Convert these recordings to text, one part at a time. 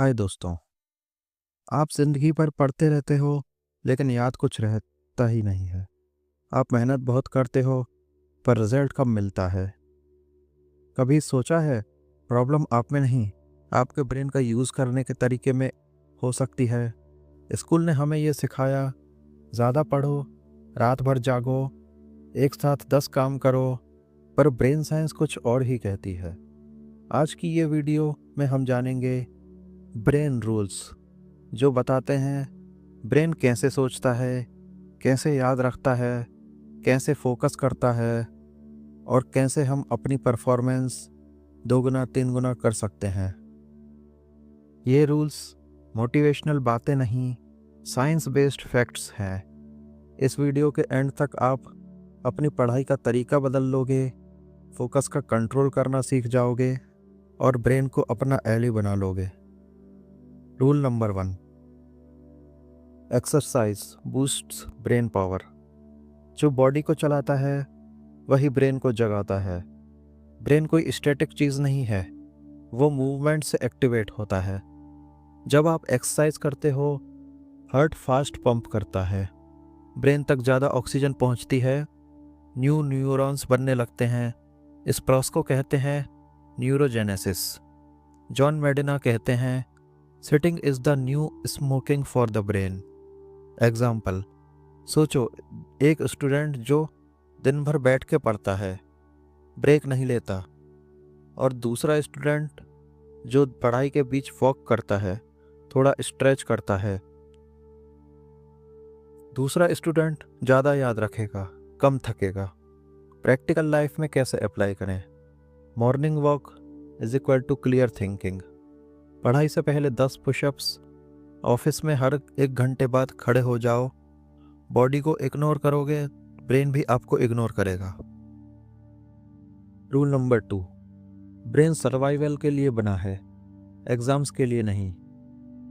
हाय दोस्तों। आप जिंदगी भर पढ़ते रहते हो लेकिन याद कुछ रहता ही नहीं है। आप मेहनत बहुत करते हो पर रिजल्ट कब मिलता है? कभी सोचा है प्रॉब्लम आप में नहीं, आपके ब्रेन का यूज़ करने के तरीके में हो सकती है? स्कूल ने हमें ये सिखाया, ज़्यादा पढ़ो, रात भर जागो, एक साथ 10 काम करो, पर ब्रेन साइंस कुछ और ही कहती है। आज की ये वीडियो में हम जानेंगे ब्रेन रूल्स, जो बताते हैं ब्रेन कैसे सोचता है, कैसे याद रखता है, कैसे फोकस करता है और कैसे हम अपनी परफॉर्मेंस दोगुना तीन गुना कर सकते हैं। ये रूल्स मोटिवेशनल बातें नहीं, साइंस बेस्ड फैक्ट्स हैं। इस वीडियो के एंड तक आप अपनी पढ़ाई का तरीका बदल लोगे, फोकस का कंट्रोल करना सीख जाओगे और ब्रेन को अपना एली बना लोगे। Rule number 1, exercise boosts brain power. जो बॉडी को चलाता है वही ब्रेन को जगाता है। ब्रेन कोई स्टैटिक चीज़ नहीं है, वो मूवमेंट से एक्टिवेट होता है। जब आप एक्सरसाइज करते हो, हार्ट फास्ट पंप करता है, ब्रेन तक ज़्यादा ऑक्सीजन पहुंचती है, न्यू न्यूरॉन्स बनने लगते हैं। इस प्रोसेस को कहते हैं न्यूरोजेनेसिस। जॉन मेडिना कहते हैं sitting is the new smoking for the brain. Example, सोचो एक स्टूडेंट जो दिन भर बैठ के पढ़ता है, ब्रेक नहीं लेता, और दूसरा स्टूडेंट जो पढ़ाई के बीच वॉक करता है, थोड़ा स्ट्रेच करता है। दूसरा स्टूडेंट ज़्यादा याद रखेगा, कम थकेगा। प्रैक्टिकल लाइफ में कैसे अप्लाई करें? Morning walk is equal to clear thinking. पढ़ाई से पहले 10 पुशअप्स। ऑफिस में हर 1 घंटे बाद खड़े हो जाओ। बॉडी को इग्नोर करोगे, ब्रेन भी आपको इग्नोर करेगा। रूल नंबर 2, ब्रेन सर्वाइवल के लिए बना है, एग्जाम्स के लिए नहीं।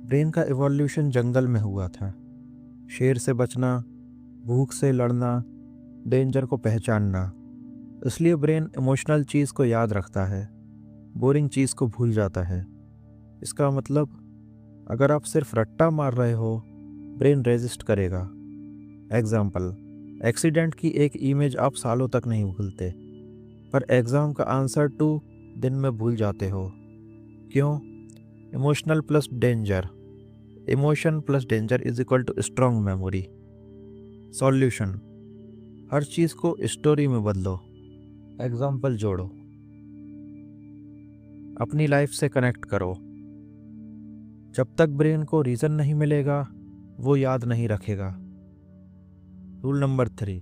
ब्रेन का इवोल्यूशन जंगल में हुआ था। शेर से बचना, भूख से लड़ना, डेंजर को पहचानना। इसलिए ब्रेन इमोशनल चीज़ को याद रखता है, बोरिंग चीज़ को भूल जाता है। इसका मतलब अगर आप सिर्फ रट्टा मार रहे हो, ब्रेन रेजिस्ट करेगा। एग्जाम्पल, एक्सीडेंट की एक इमेज आप सालों तक नहीं भूलते, पर एग्ज़ाम का आंसर 2 दिन में भूल जाते हो। क्यों? Emotional plus danger. Emotion plus danger is equal to strong memory. Solution, हर चीज़ को स्टोरी में बदलो, एग्जाम्पल जोड़ो, अपनी लाइफ से कनेक्ट करो। जब तक ब्रेन को रीज़न नहीं मिलेगा, वो याद नहीं रखेगा। रूल नंबर 3,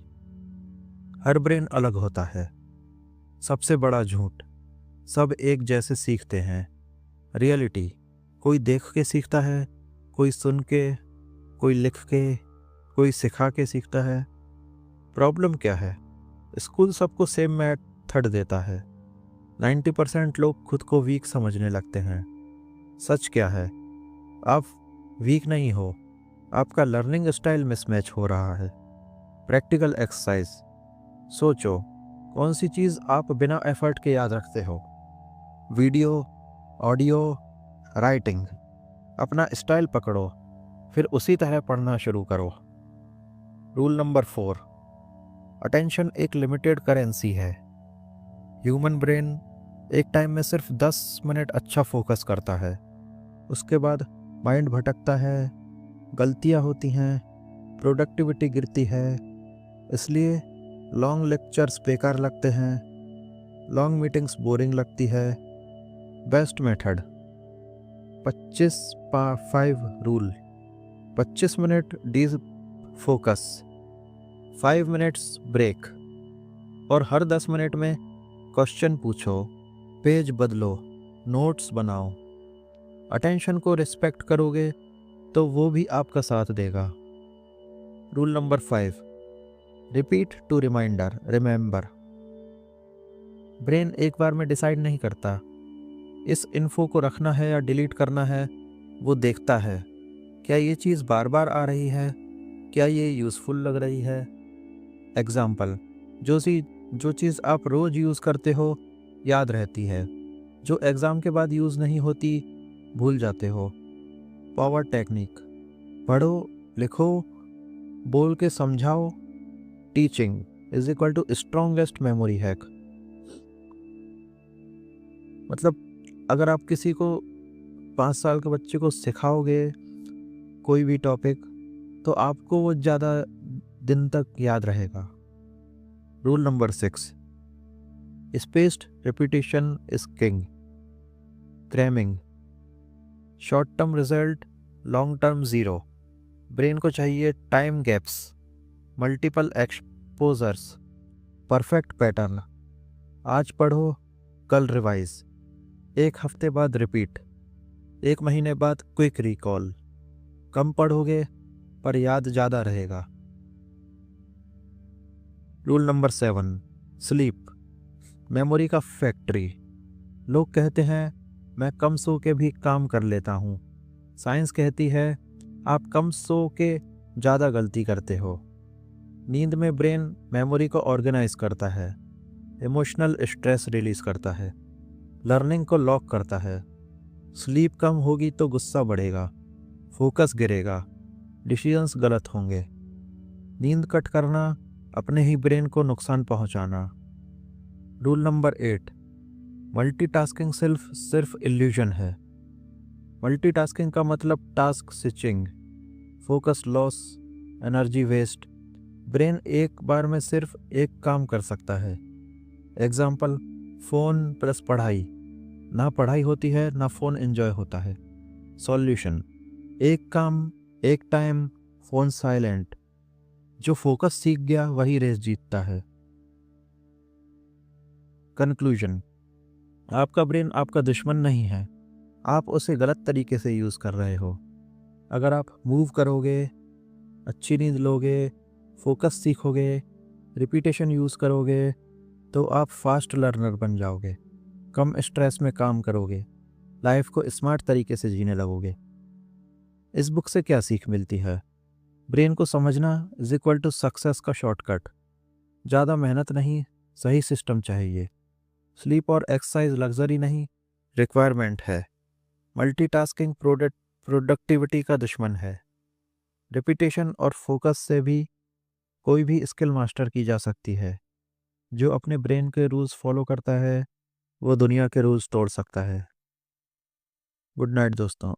हर ब्रेन अलग होता है। सबसे बड़ा झूठ, सब एक जैसे सीखते हैं। रियलिटी, कोई देख के सीखता है, कोई सुन के, कोई लिख के, कोई सिखा के सीखता है। प्रॉब्लम क्या है? स्कूल सबको सेम मेथड देता है। 90% लोग खुद को वीक समझने लगते हैं। सच क्या है? आप वीक नहीं हो, आपका लर्निंग स्टाइल मिसमैच हो रहा है। प्रैक्टिकल एक्सरसाइज, सोचो कौन सी चीज़ आप बिना एफर्ट के याद रखते हो? Video, audio, writing. अपना स्टाइल पकड़ो, फिर उसी तरह पढ़ना शुरू करो। रूल नंबर 4, अटेंशन एक लिमिटेड करेंसी है। ह्यूमन ब्रेन एक टाइम में सिर्फ 10 मिनट अच्छा फोकस करता है, उसके बाद माइंड भटकता है, गलतियां होती हैं, प्रोडक्टिविटी गिरती है। इसलिए लॉन्ग लेक्चर्स बेकार लगते हैं, लॉन्ग मीटिंग्स बोरिंग लगती है। Best method 25-5 rule. 25 minute deep focus, 5 minutes break, और हर 10 मिनट में क्वेश्चन पूछो, पेज बदलो, नोट्स बनाओ। अटेंशन को रिस्पेक्ट करोगे तो वो भी आपका साथ देगा। Rule number 5, repeat to reminder remember. Brain एक बार में डिसाइड नहीं करता इस इन्फो को रखना है या डिलीट करना है। वो देखता है क्या ये चीज़ बार बार आ रही है, क्या ये यूज़फुल लग रही है। एग्जाम्पल, जो चीज़ आप रोज़ यूज़ करते हो याद रहती है, जो एग्ज़ाम के बाद यूज़ नहीं होती भूल जाते हो। पावर टेक्निक, पढ़ो, लिखो, बोल के समझाओ। Teaching is equal to strongest memory hack. मतलब अगर आप किसी को 5 साल के बच्चे को सिखाओगे कोई भी टॉपिक, तो आपको वो ज़्यादा दिन तक याद रहेगा। Rule number 6, spaced repetition is king. Cramming, short term result, long term zero. Brain को चाहिए time gaps, multiple exposures, perfect pattern. आज पढ़ो, कल रिवाइज, 1 हफ्ते बाद रिपीट, 1 महीने बाद क्विक रिकॉल। कम पढ़ोगे पर याद ज़्यादा रहेगा। रूल नंबर 7, स्लीप मेमोरी का फैक्ट्री। लोग कहते हैं मैं कम सो के भी काम कर लेता हूँ। साइंस कहती है आप कम सो के ज़्यादा गलती करते हो। नींद में ब्रेन मेमोरी को ऑर्गेनाइज करता है, इमोशनल स्ट्रेस रिलीज करता है, लर्निंग को लॉक करता है। स्लीप कम होगी तो गुस्सा बढ़ेगा, फोकस गिरेगा, डिसीजंस गलत होंगे। नींद कट करना अपने ही ब्रेन को नुकसान पहुंचाना। रूल नंबर 8, मल्टीटास्किंग सिर्फ इल्यूजन है। मल्टीटास्किंग का मतलब task switching, focus loss, energy waste. Brain एक बार में सिर्फ एक काम कर सकता है। एग्जाम्पल, फ़ोन प्लस पढ़ाई, ना पढ़ाई होती है ना फ़ोन एंजॉय होता है। सॉल्यूशन, एक काम एक टाइम, फ़ोन साइलेंट। जो फोकस सीख गया वही रेस जीतता है। कंक्लूजन, आपका ब्रेन आपका दुश्मन नहीं है, आप उसे गलत तरीके से यूज़ कर रहे हो। अगर आप मूव करोगे, अच्छी नींद लोगे, फोकस सीखोगे, रिपीटेशन यूज़ करोगे, तो आप फास्ट लर्नर बन जाओगे, कम स्ट्रेस में काम करोगे, लाइफ को स्मार्ट तरीके से जीने लगोगे। इस बुक से क्या सीख मिलती है? ब्रेन को समझना इज इक्वल टू सक्सेस का शॉर्टकट। ज़्यादा मेहनत नहीं, सही सिस्टम चाहिए। स्लीप और एक्सरसाइज लग्जरी नहीं, रिक्वायरमेंट है। मल्टीटास्किंग प्रोडक्टिविटी का दुश्मन है। रिपीटेशन और फोकस से भी कोई भी स्किल मास्टर की जा सकती है। जो अपने ब्रेन के रूल्स फॉलो करता है वो दुनिया के रूल्स तोड़ सकता है। गुड नाइट दोस्तों।